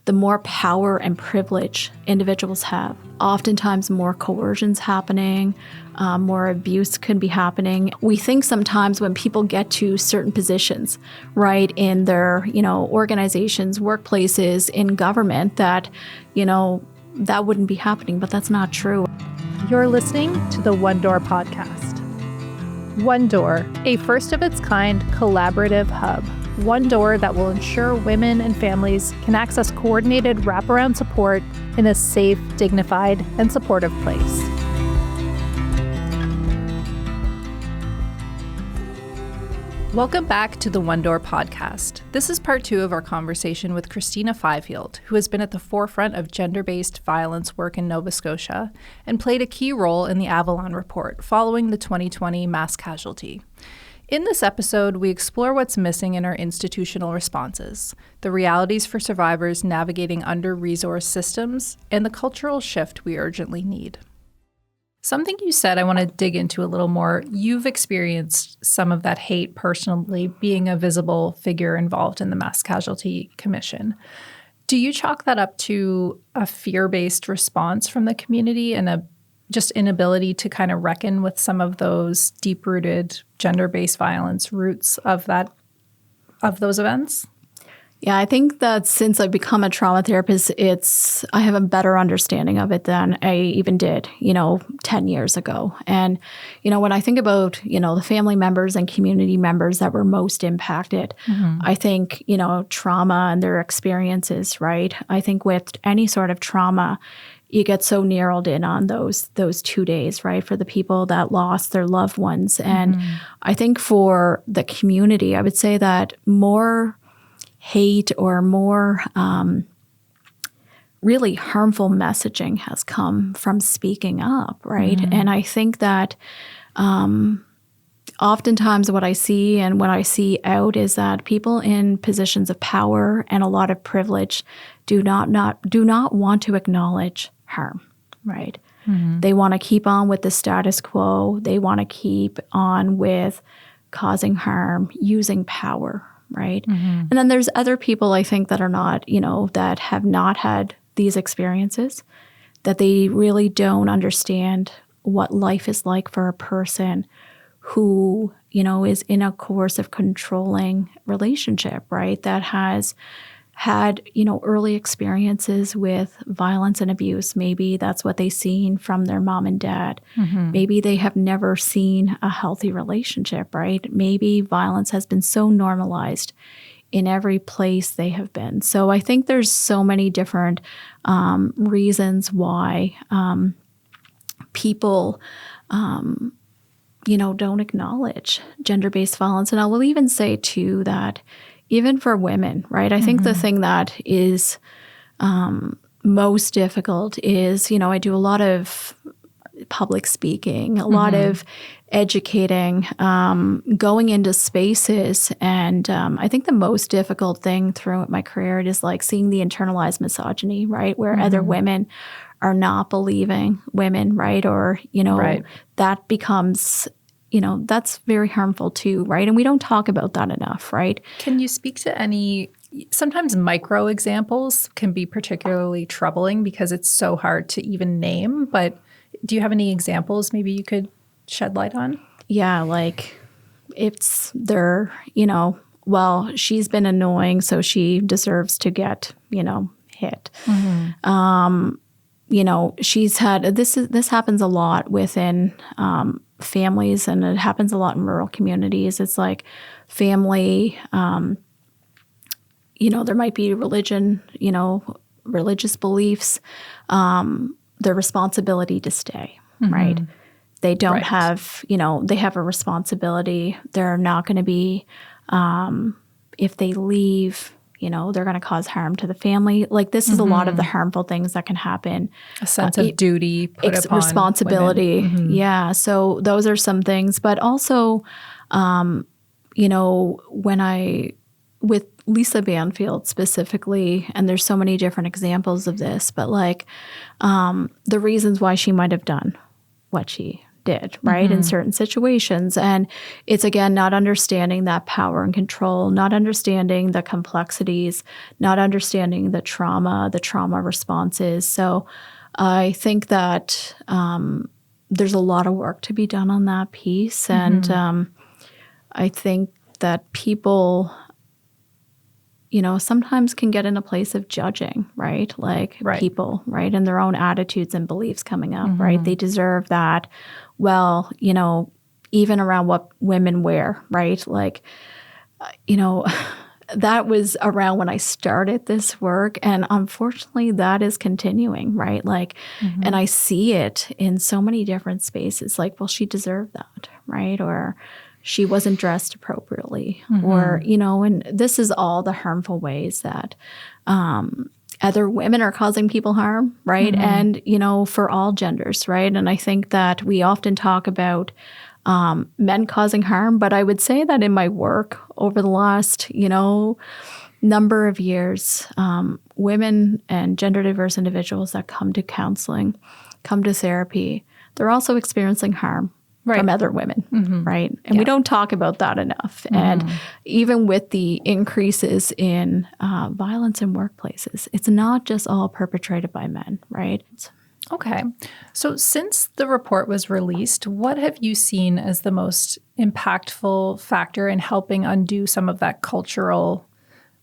the more power and privilege individuals have, oftentimes more coercion's happening, more abuse can be happening. We think sometimes when people get to certain positions, right, in their, organizations, workplaces, in government, that, that wouldn't be happening, but that's not true. You're listening to the One Door podcast. One Door, a first of its kind collaborative hub. One Door that will ensure women and families can access coordinated wraparound support in a safe, dignified, and supportive place. Welcome back to the One Door podcast. This is part 2 of our conversation with Kristina Fifield, who has been at the forefront of gender-based violence work in Nova Scotia and played a key role in the Avalon Report following the 2020 mass casualty. In this episode, we explore what's missing in our institutional responses, the realities for survivors navigating under-resourced systems, and the cultural shift we urgently need. Something you said I want to dig into a little more. You've experienced some of that hate personally, being a visible figure involved in the Mass Casualty Commission. Do you chalk that up to a fear-based response from the community and a just inability to kind of reckon with some of those deep-rooted gender-based violence roots of those events? Yeah, I think that since I've become a trauma therapist, I have a better understanding of it than I even did, 10 years ago. And, when I think about, the family members and community members that were most impacted, I think, trauma and their experiences, right? I think with any sort of trauma, you get so narrowed in on those 2 days, right, for the people that lost their loved ones. And I think for the community, I would say that more hate or more really harmful messaging has come from speaking up, right? And I think that oftentimes what I see and what I see out is that people in positions of power and a lot of privilege do not want to acknowledge harm, right? They want to keep on with the status quo. They want to keep on with causing harm, using power, right? And then there's other people, I think, that are not, that have not had these experiences, that they really don't understand what life is like for a person who, is in a coercive, controlling relationship, right? That has had, early experiences with violence and abuse. Maybe that's what they've seen from their mom and dad. Maybe they have never seen a healthy relationship, right? Maybe violence has been so normalized in every place they have been. So I think there's so many different reasons why people don't acknowledge gender-based violence. And I will even say, too, that even for women, right, I think the thing that is most difficult is, I do a lot of public speaking, a lot of educating, going into spaces. And I think the most difficult thing throughout my career is like seeing the internalized misogyny, right, where other women are not believing women, right, or, that becomes that's very harmful too, right? And we don't talk about that enough, right? Can you speak to any, sometimes micro examples can be particularly troubling because it's so hard to even name, but do you have any examples maybe you could shed light on? Yeah, like it's their, well, she's been annoying, so she deserves to get, hit. She's had, this happens a lot within families, and it happens a lot in rural communities. It's like family, there might be religion, religious beliefs, their responsibility to stay, right? They don't have, they have a responsibility. They're not going to be, if they leave, they're going to cause harm to the family. Like this is a lot of the harmful things that can happen. A sense of duty put upon responsibility. Yeah. So those are some things. But also, with Lisa Banfield specifically, and there's so many different examples of this, but like the reasons why she might have done what she did, right, in certain situations. And it's, again, not understanding that power and control, not understanding the complexities, not understanding the trauma responses. So I think that there's a lot of work to be done on that piece. And I think that people, sometimes can get in a place of judging, right? Like people, right? And their own attitudes and beliefs coming up, right? They deserve that. Well, even around what women wear, right? Like, that was around when I started this work. And unfortunately, that is continuing, right? Like, and I see it in so many different spaces. Like, well, she deserved that, right? Or she wasn't dressed appropriately, or, and this is all the harmful ways that other women are causing people harm, right? And, for all genders, right? And I think that we often talk about men causing harm, but I would say that in my work over the last, number of years, women and gender diverse individuals that come to counseling, come to therapy, they're also experiencing harm from other women, right? And we don't talk about that enough. And even with the increases in violence in workplaces, it's not just all perpetrated by men, right? Okay. So since the report was released, what have you seen as the most impactful factor in helping undo some of that cultural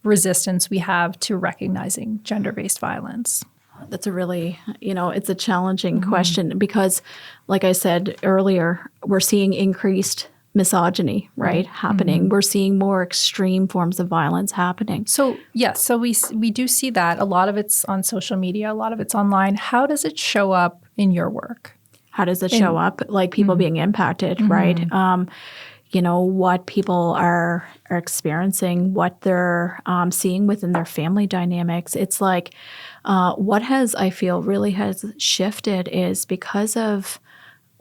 resistance we have to recognizing gender-based violence? That's a really, it's a challenging question because, like I said earlier, we're seeing increased misogyny, right, happening. We're seeing more extreme forms of violence happening. So, yes, so we do see that. A lot of it's on social media. A lot of it's online. How does it show up in your work? How does it show up? Like people being impacted, right? What people are experiencing, what they're seeing within their family dynamics. It's like what I feel really has shifted is because of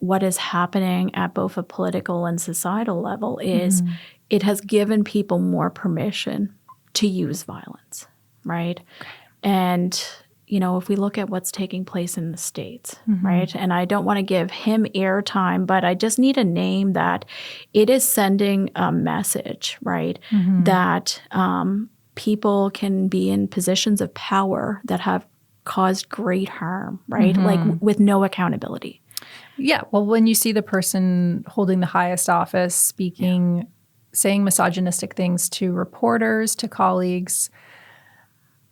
what is happening at both a political and societal level is it has given people more permission to use violence, right? Okay. And, if we look at what's taking place in the States, right? And I don't want to give him airtime, but I just need a name that it is sending a message, right? That people can be in positions of power that have caused great harm, right? Like with no accountability. Yeah. Well, when you see the person holding the highest office speaking, saying misogynistic things to reporters, to colleagues,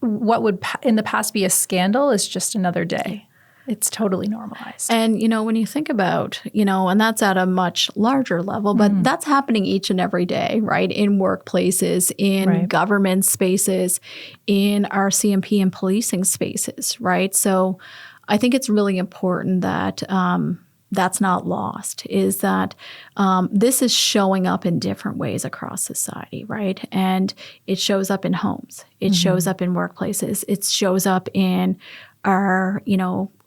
what would in the past be a scandal is just another day. It's totally normalized. And, when you think about, and that's at a much larger level, but that's happening each and every day, right? In workplaces, in government spaces, in our CMP and policing spaces, right? So I think it's really important that that's not lost, is that this is showing up in different ways across society, right? And it shows up in homes. It shows up in workplaces. It shows up in our,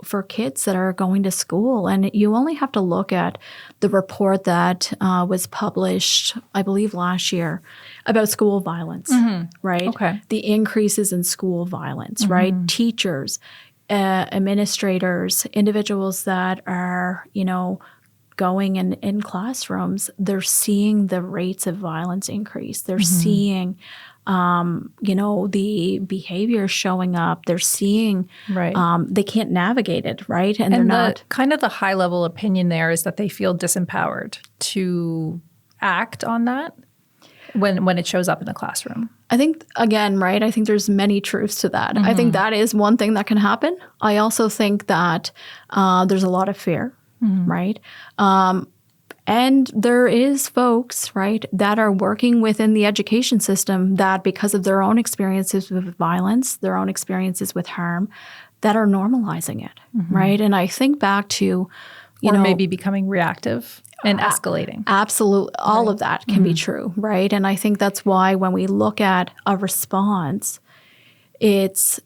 for kids that are going to school. And you only have to look at the report that was published, I believe, last year about school violence, right? Okay. The increases in school violence, right? Teachers, administrators, individuals that are, going in classrooms, they're seeing the rates of violence increase. They're seeing, the behavior showing up. They're seeing, they can't navigate it, right? And they're not. Kind of the high level opinion there is that they feel disempowered to act on that when it shows up in the classroom. I think, again, right, I think there's many truths to that. I think that is one thing that can happen. I also think that there's a lot of fear, right? And there is folks, right, that are working within the education system that because of their own experiences with violence, their own experiences with harm, that are normalizing it, right? And I think back to, maybe becoming reactive and escalating. Absolutely. All of that can be true, right? And I think that's why when we look at a response, it's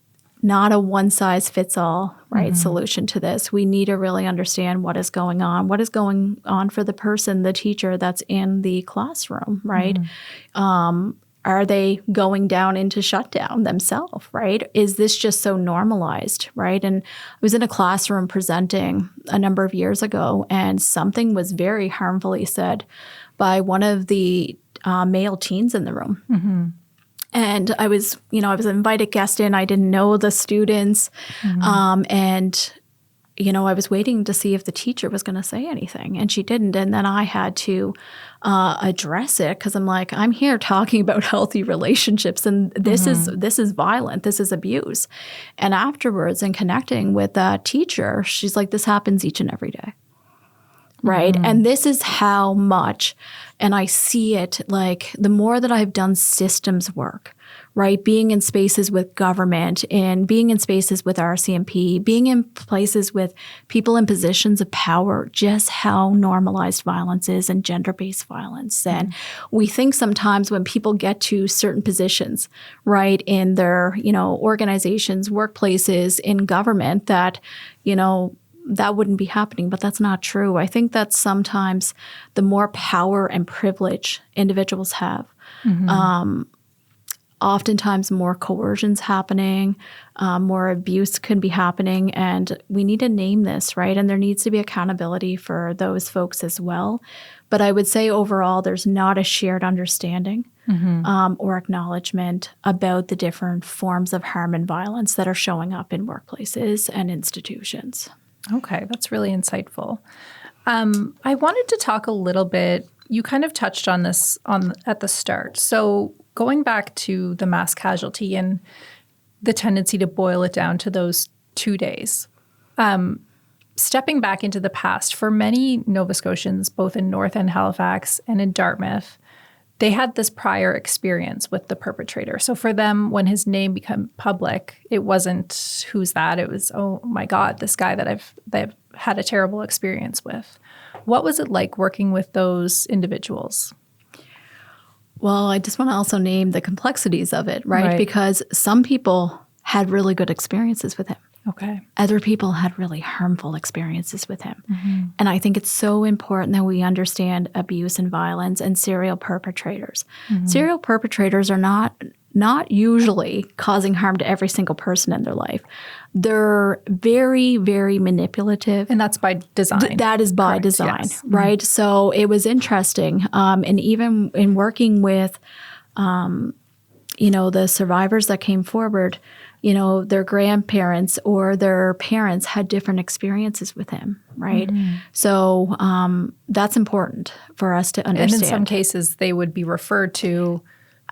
not a one-size-fits-all, right, solution to this. We need to really understand what is going on. What is going on for the person, the teacher that's in the classroom, right? are they going down into shutdown themselves, right? Is this just so normalized, right? And I was in a classroom presenting a number of years ago, and something was very harmfully said by one of the male teens in the room. Mm-hmm. And I was an invited guest in. I didn't know the students. Mm-hmm. I was waiting to see if the teacher was going to say anything, and she didn't. And then I had to address it because I'm like, I'm here talking about healthy relationships, and this is violent. This is abuse. And afterwards, in connecting with that teacher, she's like, this happens each and every day. Right. Mm-hmm. And this is how much, and I see it like the more that I've done systems work, right? Being in spaces with government and being in spaces with RCMP, being in places with people in positions of power, just how normalized violence is and gender-based violence. Mm-hmm. And we think sometimes when people get to certain positions, right, in their, organizations, workplaces, in government, that, that wouldn't be happening, but that's not true. I think that sometimes the more power and privilege individuals have, mm-hmm. Oftentimes more coercion's happening, more abuse can be happening, and we need to name this, right? And there needs to be accountability for those folks as well. But I would say overall, there's not a shared understanding mm-hmm. Or acknowledgement about the different forms of harm and violence that are showing up in workplaces and institutions. Okay, that's really insightful. I wanted to talk a little bit, you kind of touched on this at the start. So going back to the mass casualty and the tendency to boil it down to those 2 days, stepping back into the past, for many Nova Scotians, both in North End, Halifax, and in Dartmouth, they had this prior experience with the perpetrator. So for them, when his name became public, it wasn't who's that? It was, oh my God, this guy that I've had a terrible experience with. What was it like working with those individuals? Well, I just want to also name the complexities of it, right? Because some people had really good experiences with him. Okay. Other people had really harmful experiences with him. Mm-hmm. And I think it's so important that we understand abuse and violence and serial perpetrators. Mm-hmm. Serial perpetrators are not usually causing harm to every single person in their life. They're very, very manipulative. And that's by design. That is by Correct, design, yes. right? Mm-hmm. So it was interesting. And even in working with, the survivors that came forward, their grandparents or their parents had different experiences with him, right? Mm-hmm. So that's important for us to understand. And in some cases, they would be referred to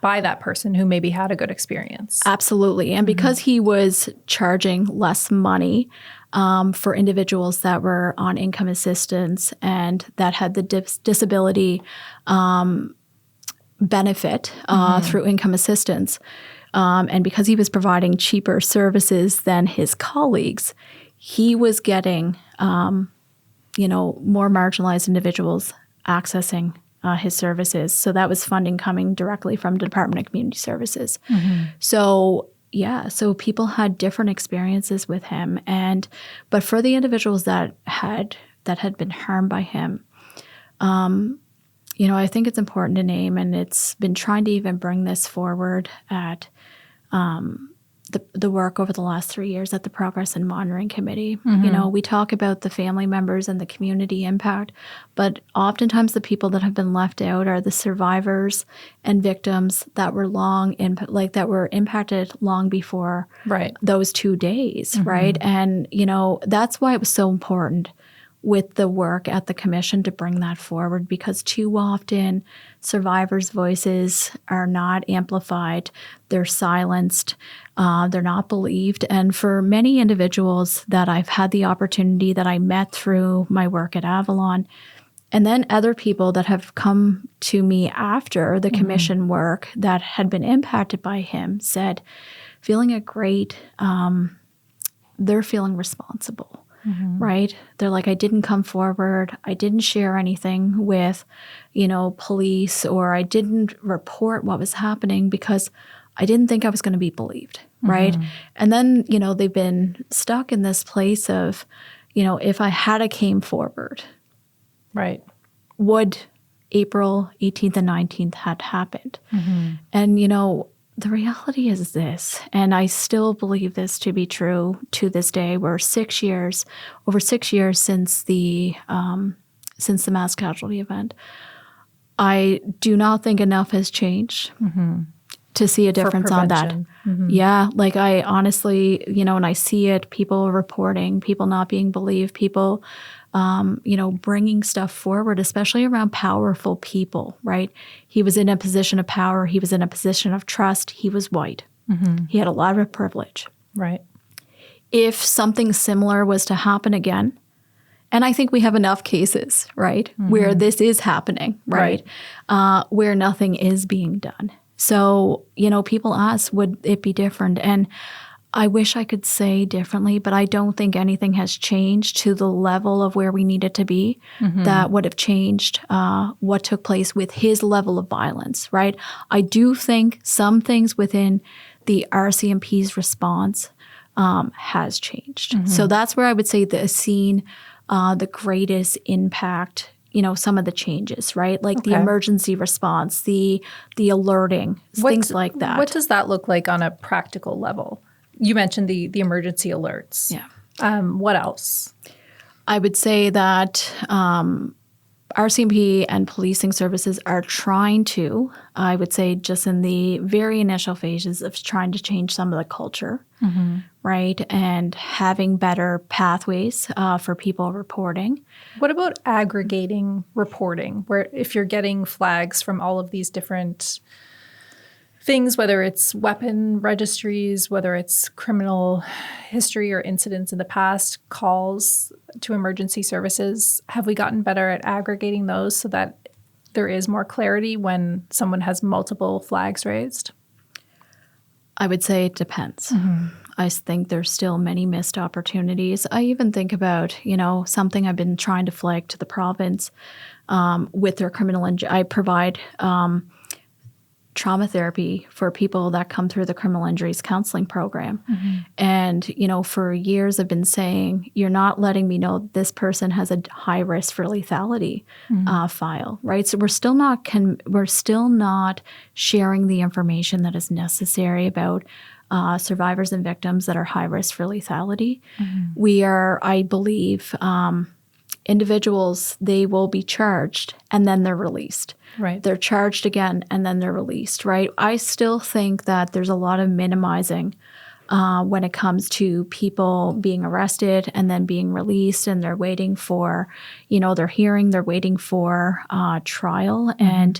by that person who maybe had a good experience. Absolutely. And because he was charging less money for individuals that were on income assistance and that had the disability benefit through income assistance, and because he was providing cheaper services than his colleagues, he was getting, more marginalized individuals accessing his services. So that was funding coming directly from the Department of Community Services. Mm-hmm. So people had different experiences with him, but for the individuals that had been harmed by him, I think it's important to name, and it's been trying to even bring this forward at the work over the last 3 years at the Progress and Monitoring Committee. Mm-hmm. We talk about the family members and the community impact, but oftentimes the people that have been left out are the survivors and victims that were that were impacted long before those 2 days, mm-hmm. right? And, that's why it was so important with the work at the commission to bring that forward, because too often survivors' voices are not amplified, they're silenced, they're not believed. And for many individuals that I've had the opportunity that I met through my work at Avalon, and then other people that have come to me after the commission mm-hmm. work that had been impacted by him said, feeling a great, they're feeling responsible. Mm-hmm. Right? They're like, I didn't come forward. I didn't share anything with, police, or I didn't report what was happening because I didn't think I was going to be believed. Right? Mm-hmm. And then, they've been stuck in this place of, if I had came forward, right, would April 18th and 19th had happened. And, the reality is this, and I still believe this to be true to this day. We're over 6 years since the mass casualty event. I do not think enough has changed to see a difference on that. Yeah, like I honestly, and I see it, people reporting, people not being believed, people, bringing stuff forward, especially around powerful people, right? He was in a position of power. He was in a position of trust. He was white. He had a lot of privilege. Right. If something similar was to happen again, and I think we have enough cases, right, where this is happening, right? Where nothing is being done. So, people ask, would it be different? And I wish I could say differently, but I don't think anything has changed to the level of where we need it to be that would have changed what took place with his level of violence, right? I do think some things within the RCMP's response has changed. So that's where I would say the scene the greatest impact, some of the changes, right? Like the emergency response, the alerting, things like that. What does that look like on a practical level? You mentioned the emergency alerts. Yeah. What else? I would say that RCMP and policing services are trying to, I would say just in the very initial phases of trying to change some of the culture, right? And having better pathways for people reporting. What about aggregating reporting, where if you're getting flags from all of these different things, whether it's weapon registries, whether it's criminal history or incidents in the past, calls to emergency services, have we gotten better at aggregating those so that there is more clarity when someone has multiple flags raised? I would say it depends. I think there's still many missed opportunities. I even think about, something I've been trying to flag to the province with their criminal I provide trauma therapy for people that come through the criminal injuries counseling program. And, for years I've been saying, you're not letting me know this person has a high risk for lethality file, right? So we're still not sharing the information that is necessary about survivors and victims that are high risk for lethality. We are, I believe, individuals, they will be charged and then they're released. Right. They're charged again and then they're released, right? I still think that there's a lot of minimizing when it comes to people being arrested and then being released, and they're waiting for, their hearing, they're waiting for trial. And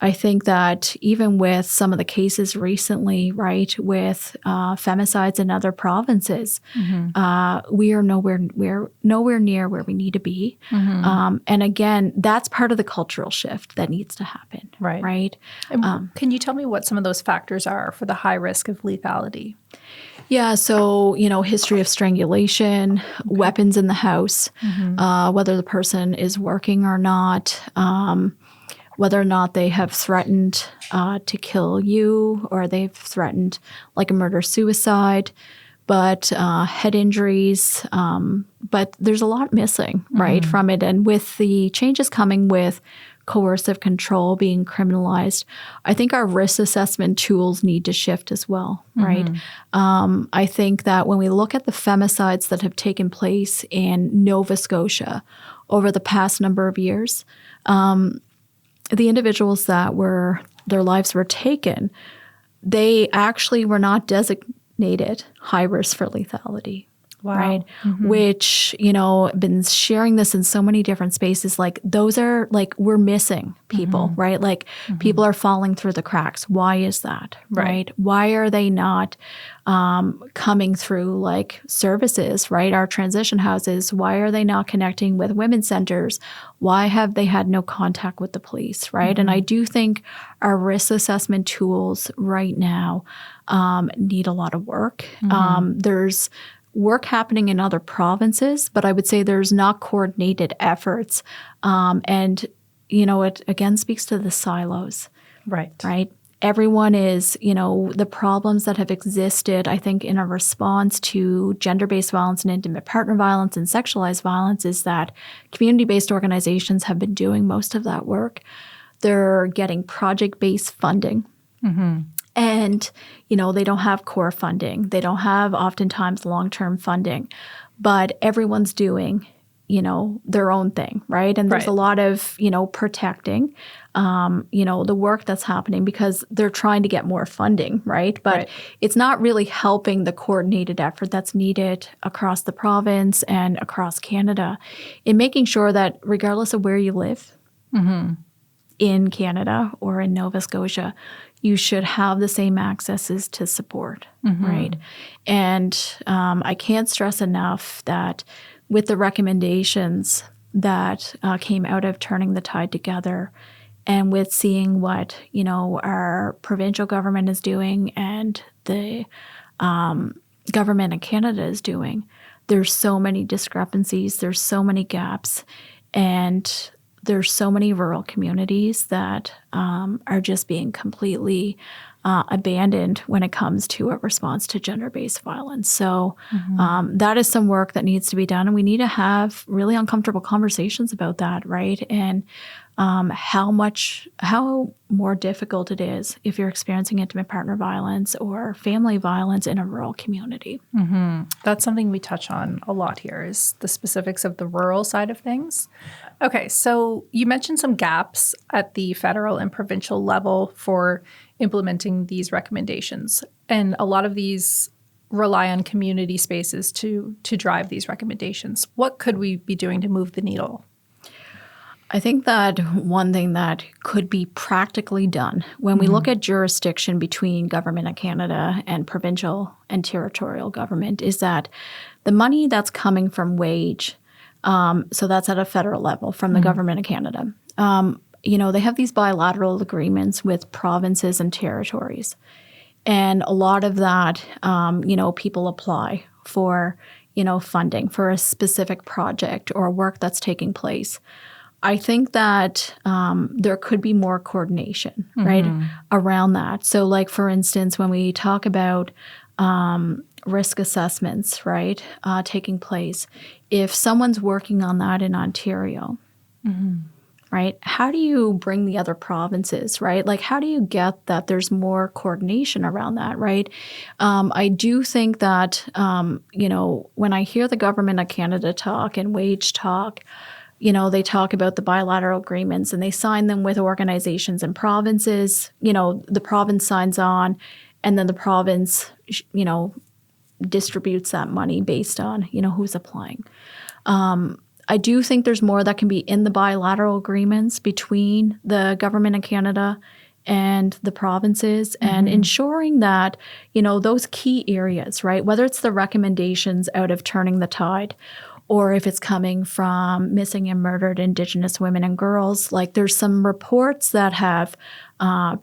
I think that even with some of the cases recently, right, with femicides in other provinces, we are nowhere near where we need to be. And again, that's part of the cultural shift that needs to happen, right? And can you tell me what some of those factors are for the high risk of lethality? Yeah, so, history of strangulation, weapons in the house, whether the person is working or not, whether or not they have threatened to kill you, or they've threatened like a murder-suicide, but head injuries. But there's a lot missing, right, from it. And with the changes coming with coercive control being criminalized, I think our risk assessment tools need to shift as well, right? I think that when we look at the femicides that have taken place in Nova Scotia over the past number of years, the individuals that their lives were taken, they actually were not designated high risk for lethality. Wow. Right. Which, been sharing this in so many different spaces. Like those are like, we're missing people, right? Like people are falling through the cracks. Why is that? Right. Why are they not coming through like services, right? Our transition houses, why are they not connecting with women's centers? Why have they had no contact with the police, right? And I do think our risk assessment tools right now need a lot of work. There's work happening in other provinces, but I would say there's not coordinated efforts. And, it again speaks to the silos. Right. everyone is, the problems that have existed, I think, in a response to gender-based violence and intimate partner violence and sexualized violence is that community-based organizations have been doing most of that work. They're getting project-based funding. And, they don't have core funding. They don't have oftentimes long-term funding. But everyone's doing, their own thing, right? And there's a lot of, protecting, the work that's happening because they're trying to get more funding, right? But it's not really helping the coordinated effort that's needed across the province and across Canada in making sure that regardless of where you live in Canada or in Nova Scotia, you should have the same accesses to support, right? And I can't stress enough that with the recommendations that came out of Turning the Tide Together and with seeing what, our provincial government is doing and the government in Canada is doing, there's so many discrepancies, there's so many gaps, and there's so many rural communities that are just being completely abandoned when it comes to a response to gender-based violence. So that is some work that needs to be done, and we need to have really uncomfortable conversations about that, right? And how more difficult it is if you're experiencing intimate partner violence or family violence in a rural community. That's something we touch on a lot here is the specifics of the rural side of things. Okay, so you mentioned some gaps at the federal and provincial level for implementing these recommendations. And a lot of these rely on community spaces to drive these recommendations. What could we be doing to move the needle? I think that one thing that could be practically done when we look at jurisdiction between government of Canada and provincial and territorial government is that the money that's coming from wage, so that's at a federal level from the government of Canada, they have these bilateral agreements with provinces and territories. And a lot of that, people apply for, funding for a specific project or work that's taking place. I think that there could be more coordination, right, around that. So like, for instance, when we talk about risk assessments, right, taking place, if someone's working on that in Ontario, right, how do you bring the other provinces, right? Like, how do you get that there's more coordination around that, right? I do think that, when I hear the government of Canada talk and wage talk, they talk about the bilateral agreements and they sign them with organizations and provinces. The province signs on and then the province, distributes that money based on, who's applying. I do think there's more that can be in the bilateral agreements between the government of Canada and the provinces and ensuring that, those key areas, right, whether it's the recommendations out of Turning the Tide or if it's coming from missing and murdered Indigenous women and girls, like there's some reports that have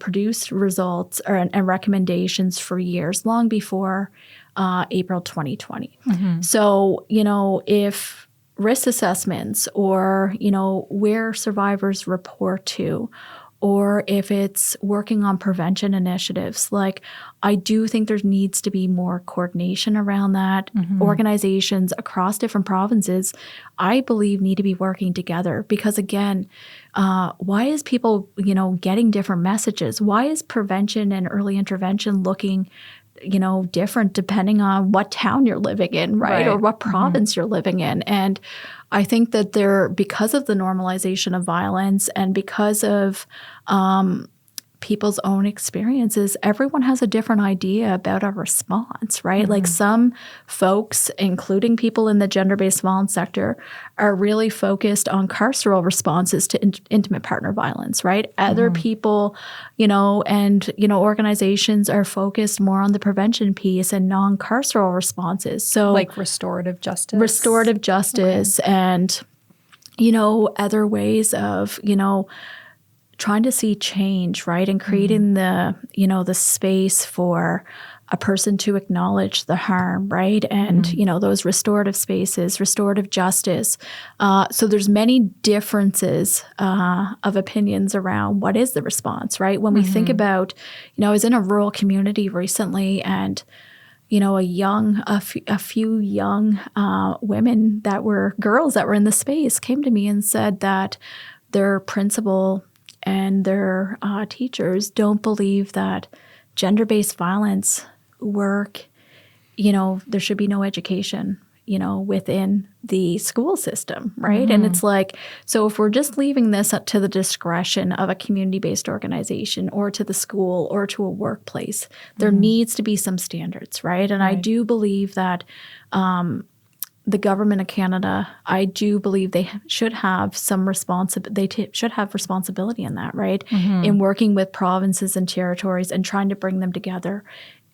produced results and recommendations for years, long before April 2020. So, if risk assessments or, where survivors report to, or if it's working on prevention initiatives, like I do think there needs to be more coordination around that. Organizations across different provinces, I believe, need to be working together because, again, why is people, getting different messages? Why is prevention and early intervention looking different depending on what town you're living in, right? Or what province you're living in. And I think that because of the normalization of violence and because of people's own experiences, everyone has a different idea about a response, right? Like some folks, including people in the gender-based violence sector, are really focused on carceral responses to intimate partner violence, right? Other people, and, organizations are focused more on the prevention piece and non-carceral responses. So like restorative justice. And, other ways of, trying to see change, right? And creating the space for a person to acknowledge the harm, right? And, those restorative spaces, restorative justice. So there's many differences of opinions around what is the response, right? When we think about, I was in a rural community recently, and a few young women that were girls that were in the space came to me and said that their principal and their teachers don't believe that gender-based violence work, there should be no education, within the school system, right? And it's like, so if we're just leaving this up to the discretion of a community-based organization or to the school or to a workplace, there needs to be some standards, right? And I do believe that the government of Canada, I do believe they should have some should have responsibility in that, right? In working with provinces and territories and trying to bring them together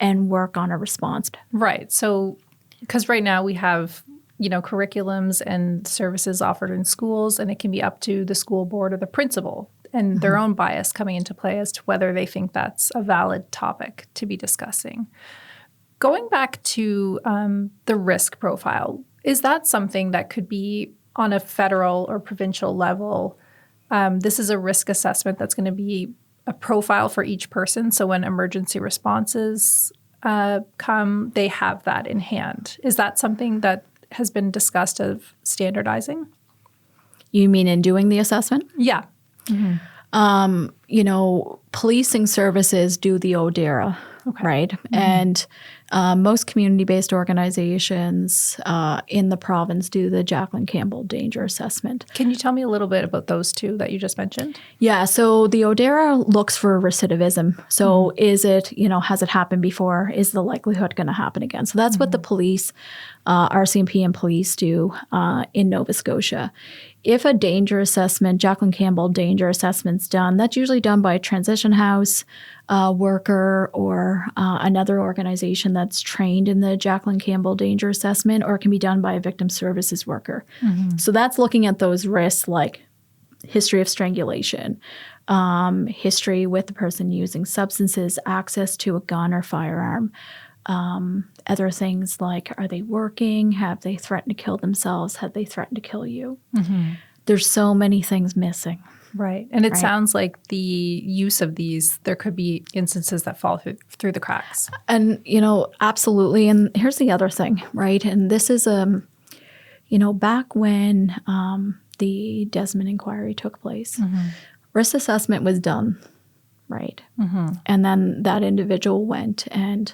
and work on a response. Right. So, because right now we have, curriculums and services offered in schools, and it can be up to the school board or the principal and their own bias coming into play as to whether they think that's a valid topic to be discussing. Going back to the risk profile, is that something that could be on a federal or provincial level? This is a risk assessment that's going to be a profile for each person. So when emergency responses come, they have that in hand. Is that something that has been discussed of standardizing? You mean in doing the assessment? Yeah. Policing services do the ODERA, right? And most community-based organizations in the province do the Jacqueline Campbell Danger Assessment. Can you tell me a little bit about those two that you just mentioned? Yeah, so the ODERA looks for recidivism. So is it, has it happened before? Is the likelihood going to happen again? So that's what the police, RCMP and police do in Nova Scotia. If a danger assessment, Jacqueline Campbell danger assessment's done, that's usually done by a transition house worker or another organization that's trained in the Jacqueline Campbell danger assessment, or it can be done by a victim services worker. So that's looking at those risks like history of strangulation, history with the person using substances, access to a gun or firearm, other things like, are they working? Have they threatened to kill themselves? Have they threatened to kill you? There's so many things missing. Right. And it sounds like the use of these, there could be instances that fall through the cracks. And, absolutely. And here's the other thing, right? And this is, back when the Desmond inquiry took place, risk assessment was done, right? And then that individual went and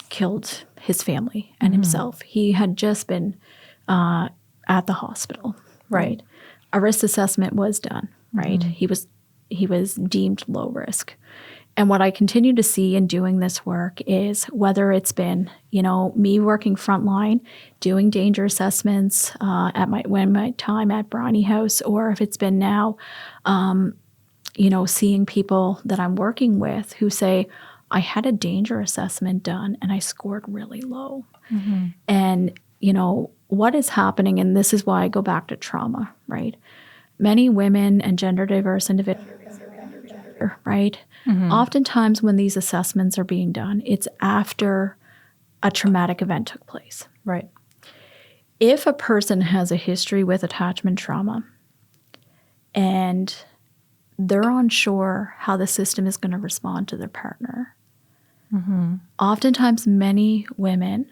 killed his family and himself. He had just been at the hospital, right? A risk assessment was done, right? He was deemed low risk. And what I continue to see in doing this work is whether it's been, me working frontline, doing danger assessments at my time at Brownie House, or if it's been now, seeing people that I'm working with who say, I had a danger assessment done and I scored really low. And, what is happening, and this is why I go back to trauma, right? Many women and gender diverse individuals, right? Oftentimes when these assessments are being done, it's after a traumatic event took place. Right. If a person has a history with attachment trauma and they're unsure how the system is going to respond to their partner, oftentimes many women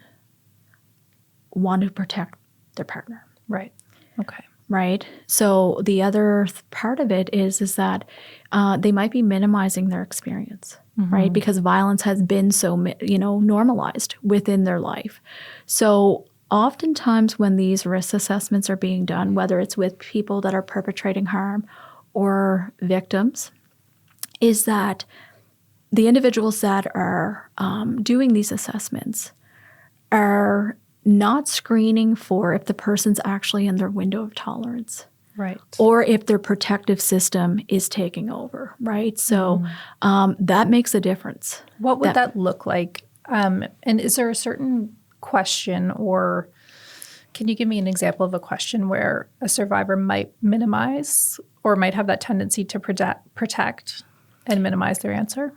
want to protect their partner. Right. Okay. Right. So the other part of it is that they might be minimizing their experience, right? Because violence has been so, normalized within their life. So oftentimes when these risk assessments are being done, whether it's with people that are perpetrating harm or victims, is that the individuals that are doing these assessments are not screening for if the person's actually in their window of tolerance. Right. Or if their protective system is taking over, right? So that makes a difference. What would that look like? And is there a certain question, or can you give me an example of a question where a survivor might minimize or might have that tendency to protect and minimize their answer?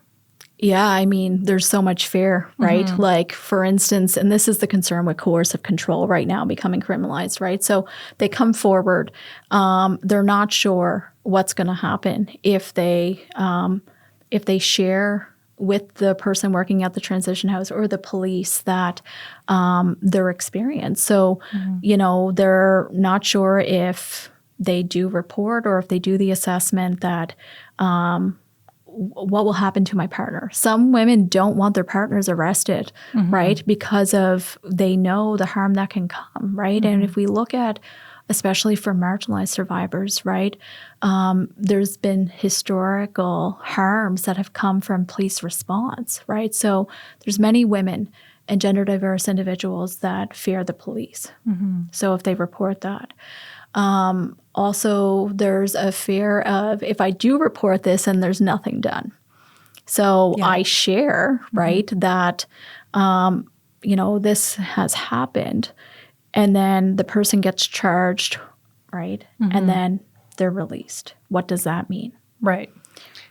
Yeah, I mean, there's so much fear, right? Like, for instance, and this is the concern with coercive control right now becoming criminalized, right? So they come forward, they're not sure what's going to happen if they share with the person working at the transition house or the police that their experience. So, they're not sure if they do report or if they do the assessment that what will happen to my partner. Some women don't want their partners arrested, right? Because of they know the harm that can come, right? And if we look at, especially for marginalized survivors, right, there's been historical harms that have come from police response, right? So there's many women and gender diverse individuals that fear the police. So if they report that. Also, there's a fear of if I do report this and there's nothing done. So I share, right, that, this has happened. And then the person gets charged, right? And then they're released. What does that mean? Right.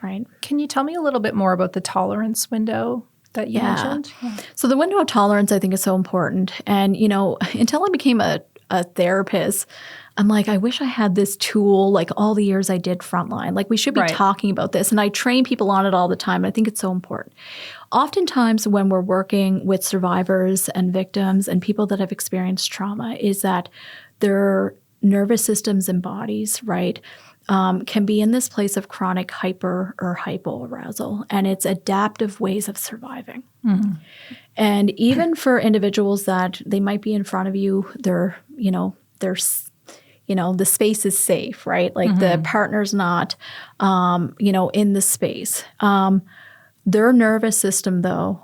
Right. Can you tell me a little bit more about the tolerance window that you mentioned? Yeah. So the window of tolerance, I think, is so important. And, until I became a therapist, I'm like, I wish I had this tool like all the years I did frontline. Like we should be talking about this. And I train people on it all the time. I think it's so important. Oftentimes when we're working with survivors and victims and people that have experienced trauma is that their nervous systems and bodies, right, can be in this place of chronic hyper or hypoarousal. And it's adaptive ways of surviving. And even for individuals that they might be in front of you, they're the space is safe, right? Like the partner's not, in the space. Their nervous system, though,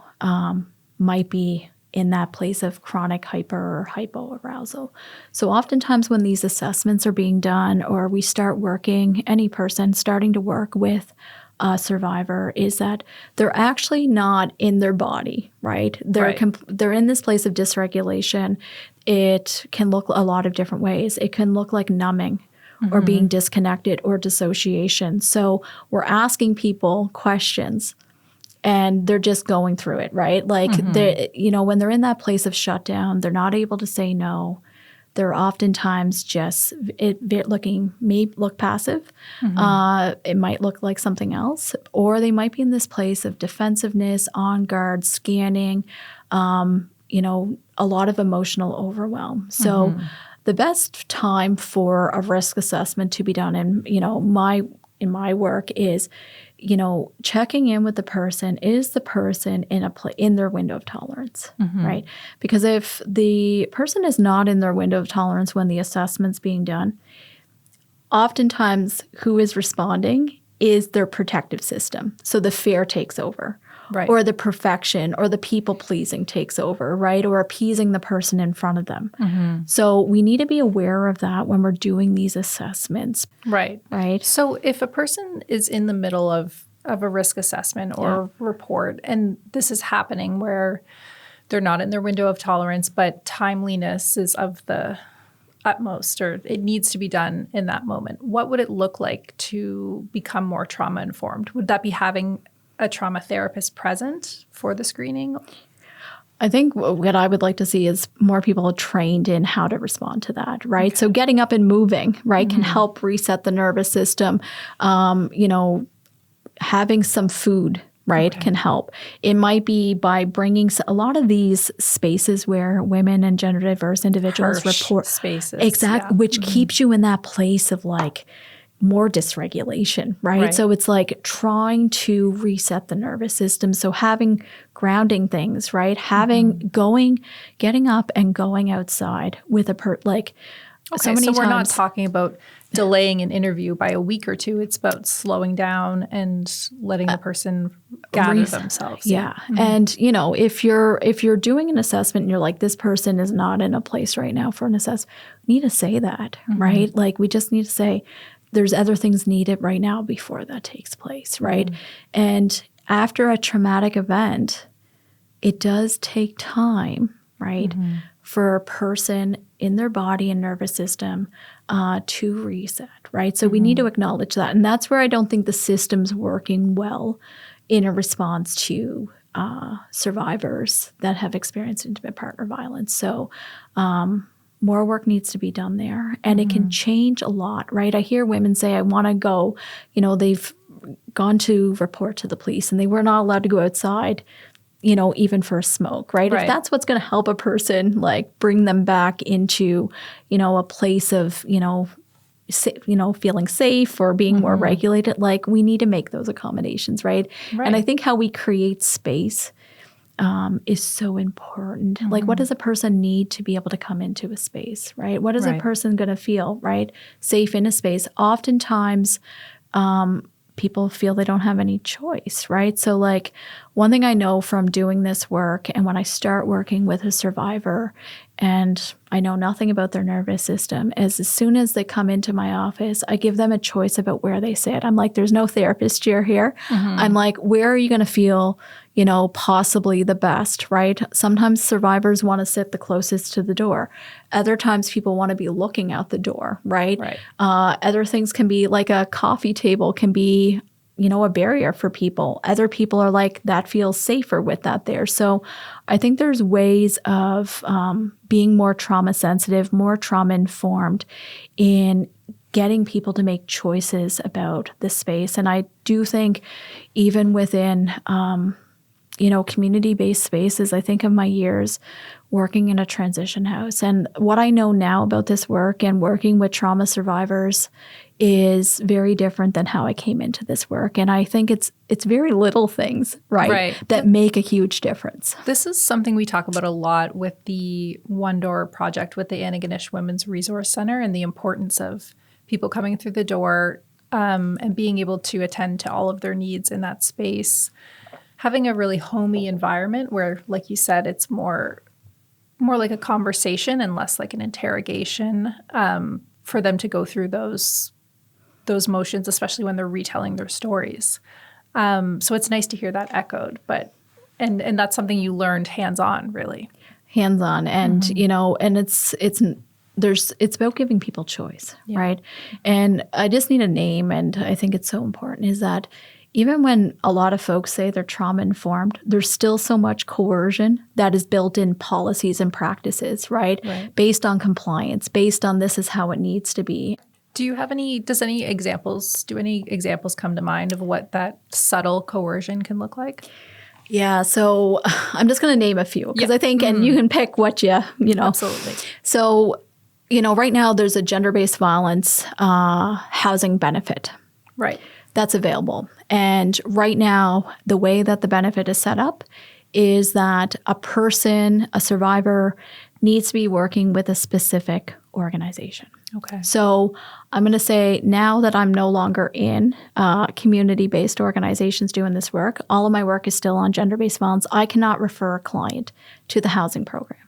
might be in that place of chronic hyper or hypoarousal. So oftentimes when these assessments are being done or we start working, any person starting to work with a survivor is that they're actually not in their body, right? They're in this place of dysregulation. It can look a lot of different ways. It can look like numbing or being disconnected or dissociation. So we're asking people questions and they're just going through it, right? Like, when they're in that place of shutdown, they're not able to say no. They're oftentimes just may look passive. It might look like something else, or they might be in this place of defensiveness, on guard, scanning, a lot of emotional overwhelm. So the best time for a risk assessment to be done in my work is, checking in with the person. Is the person in their window of tolerance, right? Because if the person is not in their window of tolerance when the assessment's being done, oftentimes who is responding is their protective system. So the fear takes over. Right. Or the perfection or the people-pleasing takes over, right? Or appeasing the person in front of them. So we need to be aware of that when we're doing these assessments. Right. Right. So if a person is in the middle of a risk assessment or report, and this is happening where they're not in their window of tolerance, but timeliness is of the utmost, or it needs to be done in that moment, what would it look like to become more trauma-informed? Would that be having a trauma therapist present for the screening? I think what I would like to see is more people trained in how to respond to that, right? Okay. So getting up and moving, right, can help reset the nervous system. Having some food, right, can help. It might be by bringing a lot of these spaces where women and gender diverse individuals report spaces, which keeps you in that place of like more dysregulation, right? So it's like trying to reset the nervous system. So having grounding things, right? Getting up and going outside with so we're not talking about delaying an interview by a week or two. It's about slowing down and letting the person gather themselves. Yeah. And, if you're doing an assessment and you're like, this person is not in a place right now for an assessment, we need to say that, right? Like we just need to say, there's other things needed right now before that takes place, right? And after a traumatic event, it does take time, right, for a person in their body and nervous system to reset, right? So we need to acknowledge that. And that's where I don't think the system's working well in a response to survivors that have experienced intimate partner violence. So more work needs to be done there, and it can change a lot, right? I hear women say, I want to go, they've gone to report to the police and they were not allowed to go outside, even for a smoke, right? If that's what's going to help a person, like bring them back into, a place of, feeling safe or being more regulated, like we need to make those accommodations, right? And I think how we create space is so important. Like, what does a person need to be able to come into a space, right? What is a person going to feel, right? Safe in a space. Oftentimes, people feel they don't have any choice, right? So like one thing I know from doing this work, and when I start working with a survivor and I know nothing about their nervous system, is as soon as they come into my office, I give them a choice about where they sit. I'm like, there's no therapist chair here. I'm like, where are you going to feel, possibly the best, right? Sometimes survivors want to sit the closest to the door. Other times people want to be looking out the door, right? Other things can be like a coffee table can be, a barrier for people. Other people are like, that feels safer with that there. So I think there's ways of being more trauma sensitive, more trauma informed in getting people to make choices about the space. And I do think even within, community-based spaces, I think of my years working in a transition house. And what I know now about this work and working with trauma survivors is very different than how I came into this work. And I think it's very little things, right, that make a huge difference. This is something we talk about a lot with the One Door project with the Antigonish Women's Resource Center, and the importance of people coming through the door and being able to attend to all of their needs in that space. Having a really homey environment where, like you said, it's more like a conversation and less like an interrogation for them to go through those motions, especially when they're retelling their stories. So it's nice to hear that echoed, but and that's something you learned hands-on, really. Hands-on, and and it's about giving people choice, right? And I just need a name, and I think it's so important, is that even when a lot of folks say they're trauma-informed, there's still so much coercion that is built in policies and practices, right? Based on compliance, based on this is how it needs to be. Do any examples come to mind of what that subtle coercion can look like? Yeah, so I'm just going to name a few because I think, and you can pick what Absolutely. So, right now there's a gender-based violence housing benefit. Right. That's available. And right now, the way that the benefit is set up is that a survivor, needs to be working with a specific organization. Okay. So I'm going to say now that I'm no longer in community-based organizations doing this work, all of my work is still on gender-based violence. I cannot refer a client to the housing program,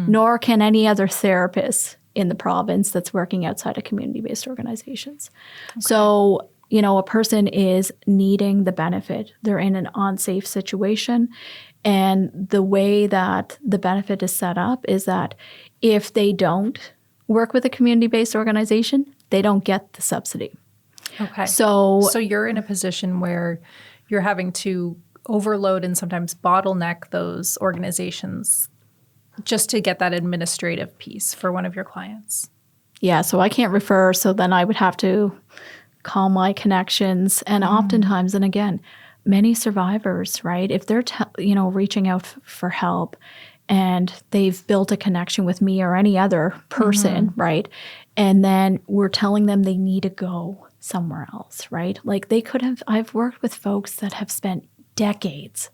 nor can any other therapist in the province that's working outside of community-based organizations. Okay. So a person is needing the benefit. They're in an unsafe situation. And the way that the benefit is set up is that if they don't work with a community-based organization, they don't get the subsidy. Okay. So you're in a position where you're having to overload and sometimes bottleneck those organizations just to get that administrative piece for one of your clients. Yeah, so I can't refer, so then I would have to call my connections. And oftentimes, and again, many survivors, right, if they're reaching out for help and they've built a connection with me or any other person, right, and then we're telling them they need to go somewhere else, right? Like I've worked with folks that have spent decades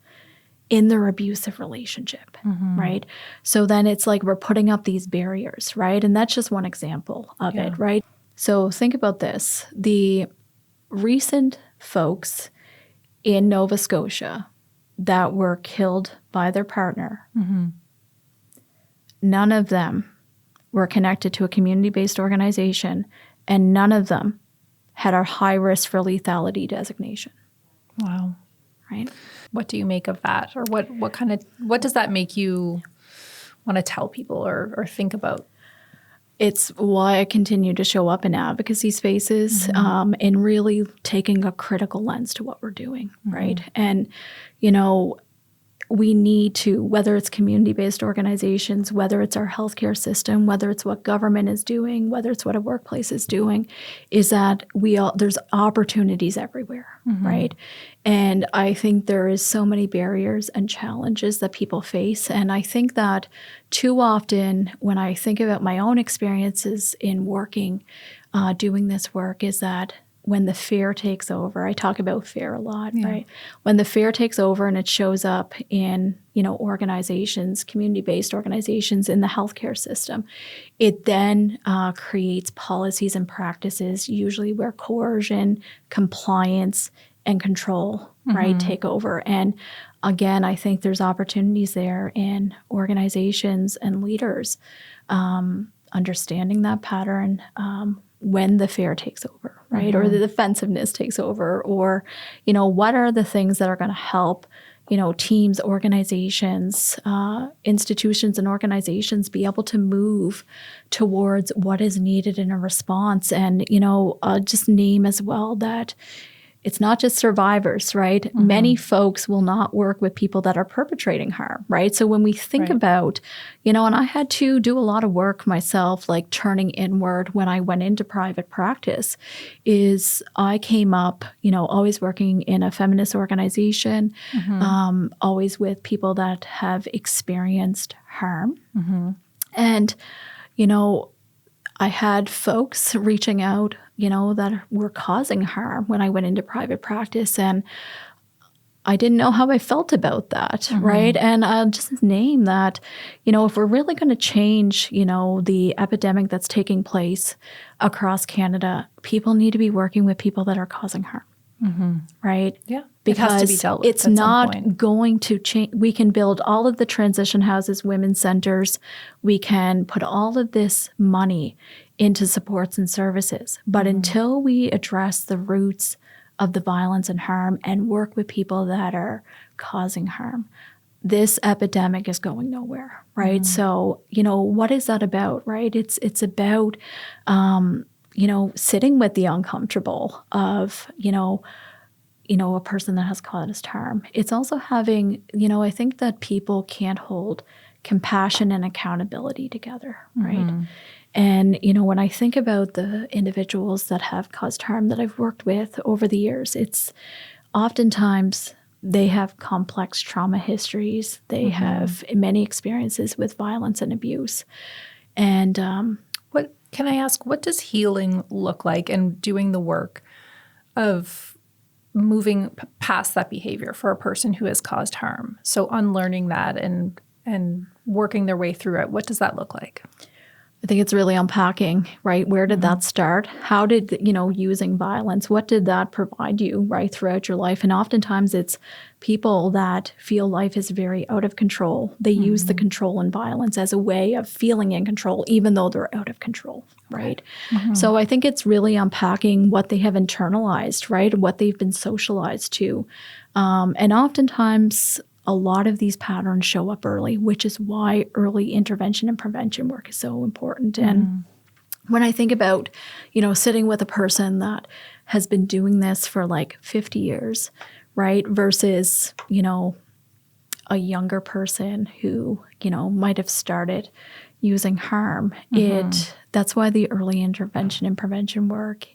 in their abusive relationship, right? So then it's like we're putting up these barriers, right? And that's just one example of it, right? So think about this. The recent folks in Nova Scotia that were killed by their partner, none of them were connected to a community-based organization, and none of them had a high risk for lethality designation. Wow. Right? What do you make of that? Or what does that make you want to tell people or think about? It's why I continue to show up in advocacy spaces and really taking a critical lens to what we're doing, right? And, we need to, whether it's community-based organizations, whether it's our healthcare system, whether it's what government is doing, whether it's what a workplace is doing, is that there's opportunities everywhere, right? And I think there is so many barriers and challenges that people face. And I think that too often when I think about my own experiences in working, doing this work, is that when the fear takes over, I talk about fear a lot, right? When the fear takes over and it shows up in, organizations, community-based organizations in the healthcare system, it then creates policies and practices, usually where coercion, compliance, and control, right, take over. And again, I think there's opportunities there in organizations and leaders understanding that pattern when the fear takes over, right? Or the defensiveness takes over, or, what are the things that are going to help, teams, organizations, institutions and organizations be able to move towards what is needed in a response. And, just name as well that it's not just survivors, right? Many folks will not work with people that are perpetrating harm, right? So when we think about, and I had to do a lot of work myself, like turning inward when I went into private practice, is I came up, always working in a feminist organization, always with people that have experienced harm. And, I had folks reaching out, that were causing harm when I went into private practice. And I didn't know how I felt about that, right? And I'll just name that, if we're really going to change, the epidemic that's taking place across Canada, people need to be working with people that are causing harm, right? Yeah. Because it has to be dealt with it's not going to change. We can build all of the transition houses, women's centers. We can put all of this money into supports and services. But until we address the roots of the violence and harm and work with people that are causing harm, this epidemic is going nowhere, right? So, what is that about, right? It's about, sitting with the uncomfortable of, a person that has caused harm. It's also having, I think that people can't hold compassion and accountability together, right? And, when I think about the individuals that have caused harm that I've worked with over the years, it's oftentimes they have complex trauma histories. They have many experiences with violence and abuse. And what can I ask, what does healing look like and doing the work of moving past that behavior for a person who has caused harm? So unlearning that and working their way through it, what does that look like? I think it's really unpacking, right? Where did that start? How did, using violence, what did that provide you, right, throughout your life? And oftentimes it's people that feel life is very out of control. They use the control and violence as a way of feeling in control, even though they're out of control, right? So I think it's really unpacking what they have internalized, right? What they've been socialized to. And oftentimes a lot of these patterns show up early, which is why early intervention and prevention work is so important. And when I think about, sitting with a person that has been doing this for like 50 years, right, versus, a younger person who, might have started using harm, that's why the early intervention and prevention work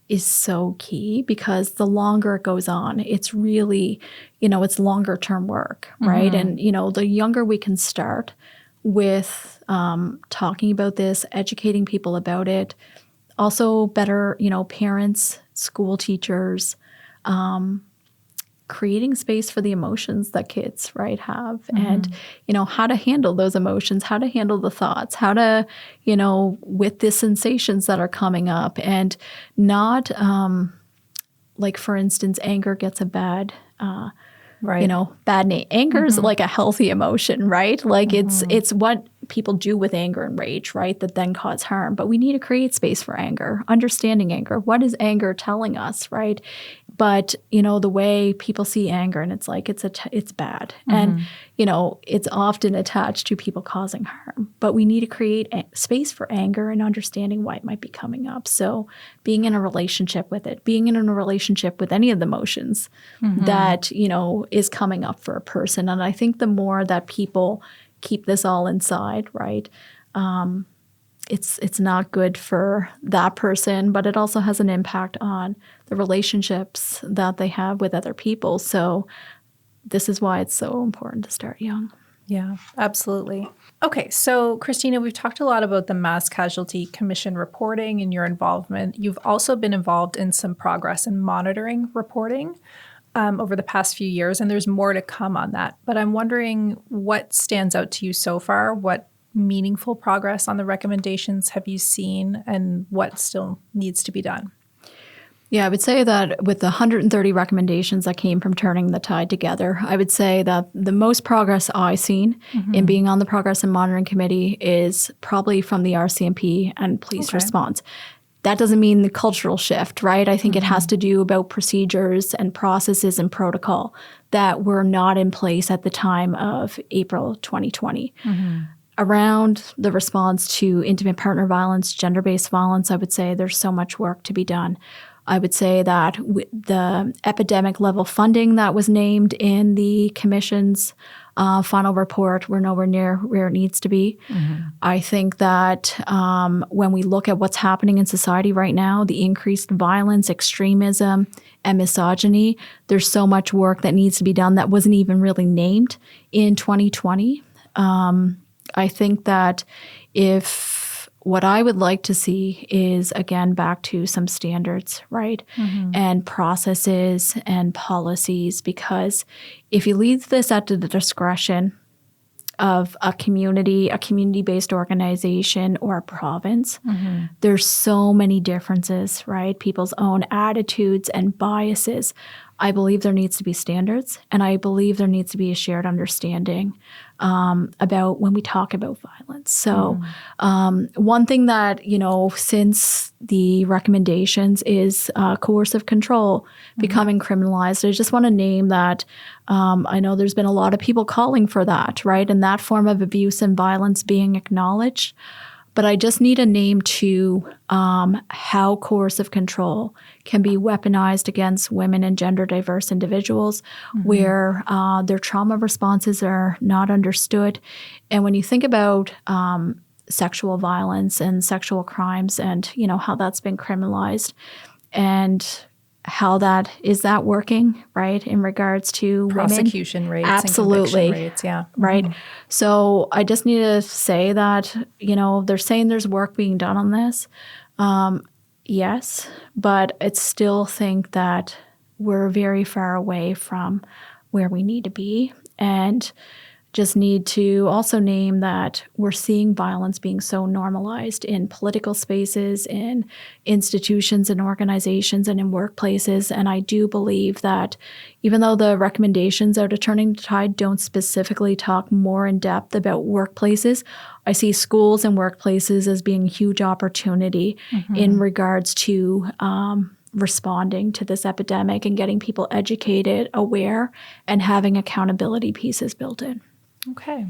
is so key, because the longer it goes on, it's really, it's longer term work, right? And, the younger we can start with talking about this, educating people about it, also better, parents, school teachers, creating space for the emotions that kids, right, have, and, how to handle those emotions, how to handle the thoughts, how to, with the sensations that are coming up, and not, like, for instance, anger gets a bad, bad name. Anger is like a healthy emotion, right? Like it's what people do with anger and rage, right, that then cause harm. But we need to create space for anger, understanding anger. What is anger telling us, right? But, the way people see anger, and it's like it's bad. And, it's often attached to people causing harm. But we need to create space for anger and understanding why it might be coming up. So being in a relationship with it, being in a relationship with any of the emotions that, is coming up for a person. And I think the more that people keep this all inside, right, it's not good for that person, but it also has an impact on the relationships that they have with other people. So this is why it's so important to start young. Yeah, absolutely. Okay, so Kristina, we've talked a lot about the Mass Casualty Commission reporting and your involvement. You've also been involved in some progress in monitoring reporting over the past few years, and there's more to come on that. But I'm wondering what stands out to you so far? What meaningful progress on the recommendations have you seen, and what still needs to be done? Yeah, I would say that with the 130 recommendations that came from Turning the Tide Together, I would say that the most progress I've seen in being on the Progress and Monitoring Committee is probably from the RCMP and police response. That doesn't mean the cultural shift, right? I think it has to do about procedures and processes and protocol that were not in place at the time of April 2020. Around the response to intimate partner violence, gender-based violence, I would say there's so much work to be done. I would say that the epidemic level funding that was named in the Commission's final report, we're nowhere near where it needs to be. I think that when we look at what's happening in society right now, the increased violence, extremism, and misogyny, there's so much work that needs to be done that wasn't even really named in 2020. I think that what I would like to see is, again, back to some standards, right? And processes and policies, because if you leave this at the discretion of a community-based organization or a province, there's so many differences, right? People's own attitudes and biases. I believe there needs to be standards, and I believe there needs to be a shared understanding about when we talk about violence. So one thing that, since the recommendations is coercive control becoming criminalized, I just want to name that. I know there's been a lot of people calling for that, right? And that form of abuse and violence being acknowledged. But I just need a name to how coercive control can be weaponized against women and gender diverse individuals where their trauma responses are not understood. And when you think about sexual violence and sexual crimes and, how that's been criminalized and how that working, right, in regards to prosecution women? Rates, absolutely, and conviction rates, yeah, right. So I just need to say that they're saying there's work being done on this, yes, but I still think that we're very far away from where we need to be, and just need to also name that we're seeing violence being so normalized in political spaces, in institutions and organizations, and in workplaces. And I do believe that even though the recommendations out of Turning the Tide don't specifically talk more in depth about workplaces, I see schools and workplaces as being a huge opportunity in regards to responding to this epidemic and getting people educated, aware, and having accountability pieces built in. Okay.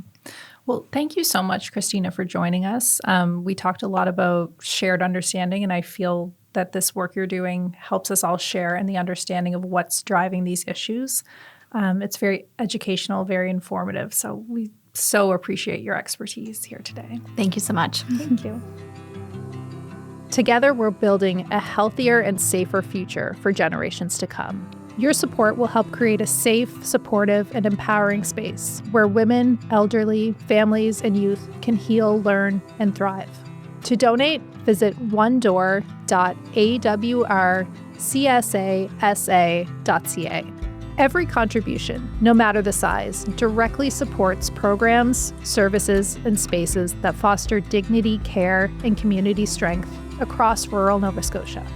Well, thank you so much, Kristina, for joining us. We talked a lot about shared understanding, and I feel that this work you're doing helps us all share in the understanding of what's driving these issues. It's very educational, very informative. So we so appreciate your expertise here today. Thank you so much. Thank you. Together, we're building a healthier and safer future for generations to come. Your support will help create a safe, supportive, and empowering space where women, elderly, families, and youth can heal, learn, and thrive. To donate, visit onedoor.awrcsasa.ca. Every contribution, no matter the size, directly supports programs, services, and spaces that foster dignity, care, and community strength across rural Nova Scotia.